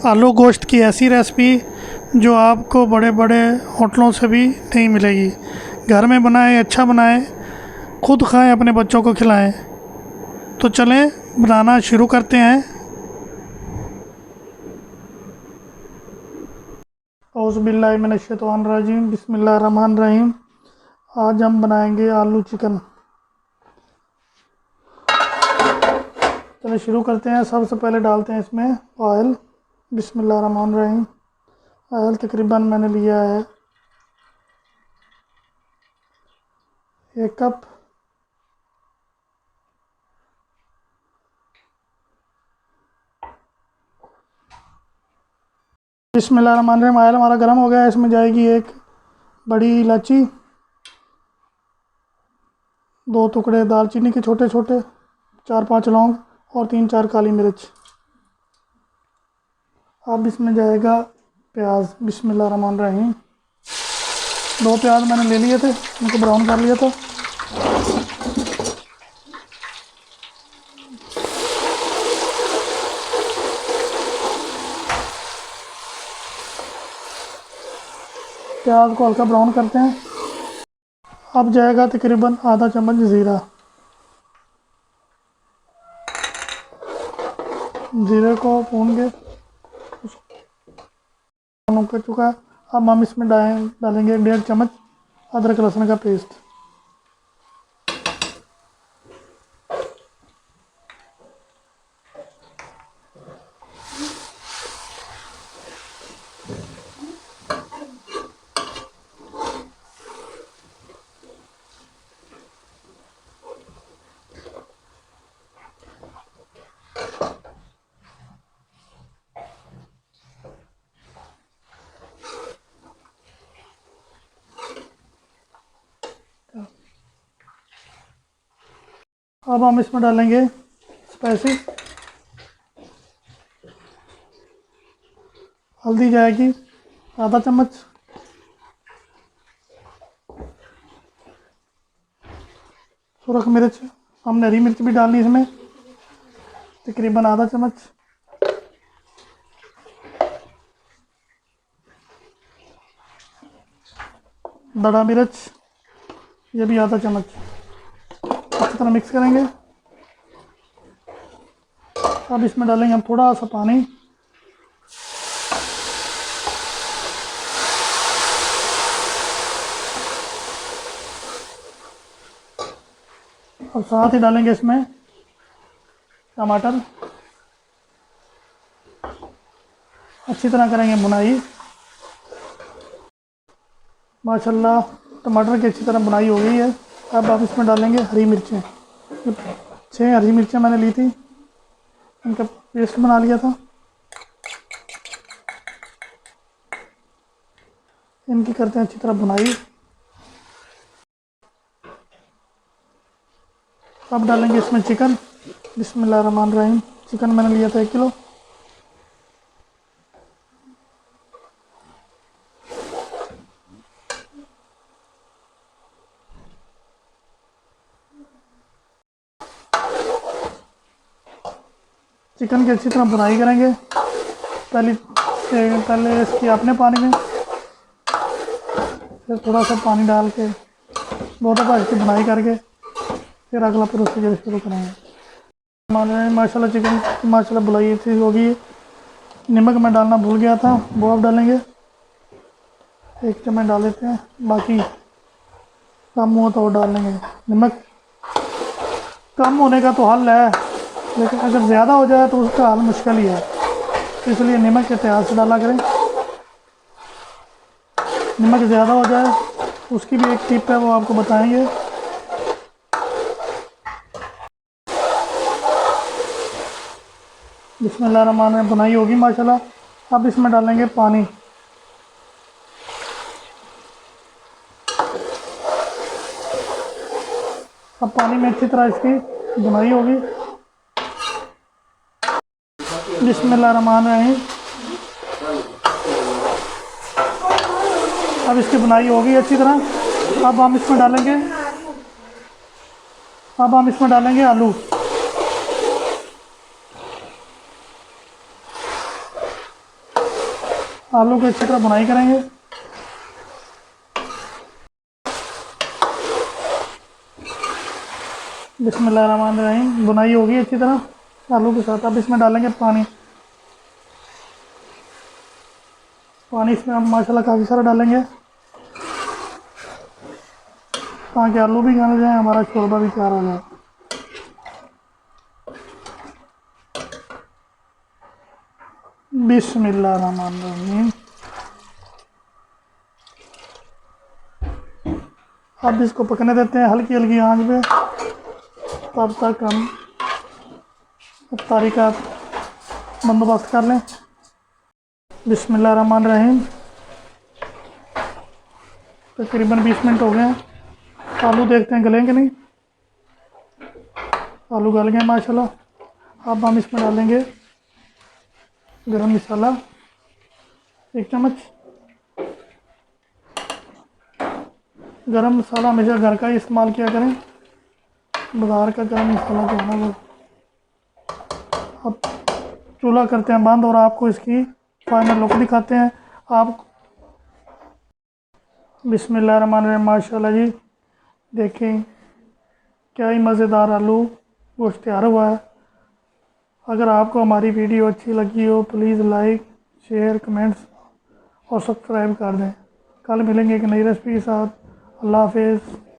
आलू गोश्त की ऐसी रेसिपी जो आपको बड़े बड़े होटलों से भी नहीं मिलेगी। घर में बनाएं, अच्छा बनाएं, खुद खाएं, अपने बच्चों को खिलाएं। तो चलें बनाना शुरू करते हैं। औज़ुबिल्लाहिमिनश्शैतानिर्रजीम, बिस्मिल्लाहिर्रहमानिर्रहीम। आज हम बनाएंगे आलू चिकन। चलिए शुरू करते हैं। सबसे पहले डालते हैं इसमें ऑयल। बिस्मिल्लाहिर्रहमानिर्रहीम। ऑयल तकरीबन मैंने लिया है 1 कप। बिस्मिल्लाहिर्रहमानिर्रहीम। ऑयल हमारा गर्म हो गया है। इसमें जाएगी 1 बड़ी इलायची, 2 टुकड़े दालचीनी के छोटे छोटे, 4-5 लौंग और 3-4 काली मिर्च। अब इसमें जाएगा प्याज। बिस्मिल्लाहिर्रहमानिर्रहीम। 2 प्याज मैंने ले लिए थे, उनको ब्राउन कर लिया था। प्याज को हल्का ब्राउन करते हैं। अब जाएगा तकरीबन आधा चम्मच ज़ीरा। ज़ीरे को भून के कर चुका है। अब हम इसमें डालेंगे 1.5 चम्मच अदरक लहसुन का पेस्ट। अब हम इसमें डालेंगे स्पाइसी। हल्दी जाएगी आधा चम्मच, सुरख मिर्च, हमने हरी मिर्च भी डालनी इसमें, तकरीबन आधा चम्मच। बड़ा मिर्च, ये भी आधा चम्मच। अच्छी तरह मिक्स करेंगे। अब इसमें डालेंगे हम थोड़ा सा पानी। और साथ ही डालेंगे इसमें टमाटर। अच्छी तरह करेंगे भुनाई। माशाल्लाह टमाटर की अच्छी तरह भुनाई हो गई है। अब आप इसमें डालेंगे हरी मिर्चें। 6 हरी मिर्चें मैंने ली थी, इनका पेस्ट बना लिया था। इनकी करते हैं अच्छी तरह भुनाई। अब डालेंगे इसमें चिकन। बिस्मिल्लाहिर्रहमानिर्रहीम। चिकन मैंने लिया था 1 किलो। चिकन की अच्छी तरह भुनाई करेंगे। पहले इसकी अपने पानी में, फिर थोड़ा सा पानी डाल के बहुत दफ़ा इसकी भुनाई करके फिर अगला प्रोसीजर शुरू करेंगे। माशाल्लाह चिकन माशाल्लाह बुलाई थी होगी। नमक मैं डालना भूल गया था, वो अब डालेंगे। 1 चम्मच डाल देते हैं, बाकी कम हो तो डाल लेंगे। नमक कम होने का तो हल है, लेकिन अगर ज़्यादा हो जाए तो उसका हल मुश्किल ही है, इसलिए नमक के एहतियात से डाला करें। नमक ज़्यादा हो जाए उसकी भी एक टिप है, वो आपको बताएंगे। बिस्मिल्लाहिर्रहमानिर्रहीम। भुनाई होगी माशाल्लाह। अब इसमें डालेंगे पानी। अब पानी में अच्छी तरह इसकी भुनाई होगी। बिस्मिल्लाहिर्रहमानिर्रहीम। अब इसकी भुनाई होगी अच्छी तरह। अब हम इसमें डालेंगे आलू। आलू की अच्छी तरह बुनाई करेंगे। बिस्मिल्लाहिर्रहमानिर्रहीम। बुनाई होगी अच्छी तरह आलू के साथ। अब इसमें डालेंगे पानी। पानी इसमें हम माशाल्लाह काफ़ी सारा डालेंगे ताकि आलू भी गल जाए, हमारा शोरबा भी तैयार हो जाए। बिस्मिल्लाहिर्रहमानिर्रहीम। अब इसको पकने देते हैं हल्की हल्की आंच पे, तब तक हम इफ्तारी का बंदोबस्त कर लें। बिस्मिल्लाहिर्रहमानिर्रहीम। तकरीबन 20 मिनट हो गए हैं। आलू देखते हैं गलेंगे नहीं। आलू गल गए माशाल्लाह। अब हम इसमें डालेंगे गरम मसाला 1 चम्मच। गरम मसाला हमेशा घर का ही इस्तेमाल किया करें, बाज़ार का गरम मसाला जो है ना वो। अब चूल्हा करते हैं बंद और आपको इसकी फाइनल लुक दिखाते हैं। आप बिस्मिल्लाहिर्रहमानिर्रहीम। माशाल्लाह जी, देखें क्या ही मज़ेदार आलू गोश्त तैयार हुआ है। अगर आपको हमारी वीडियो अच्छी लगी हो प्लीज़ लाइक शेयर कमेंट्स और सब्सक्राइब कर दें। कल मिलेंगे एक नई रेसिपी के साथ। अल्लाह हाफिज़।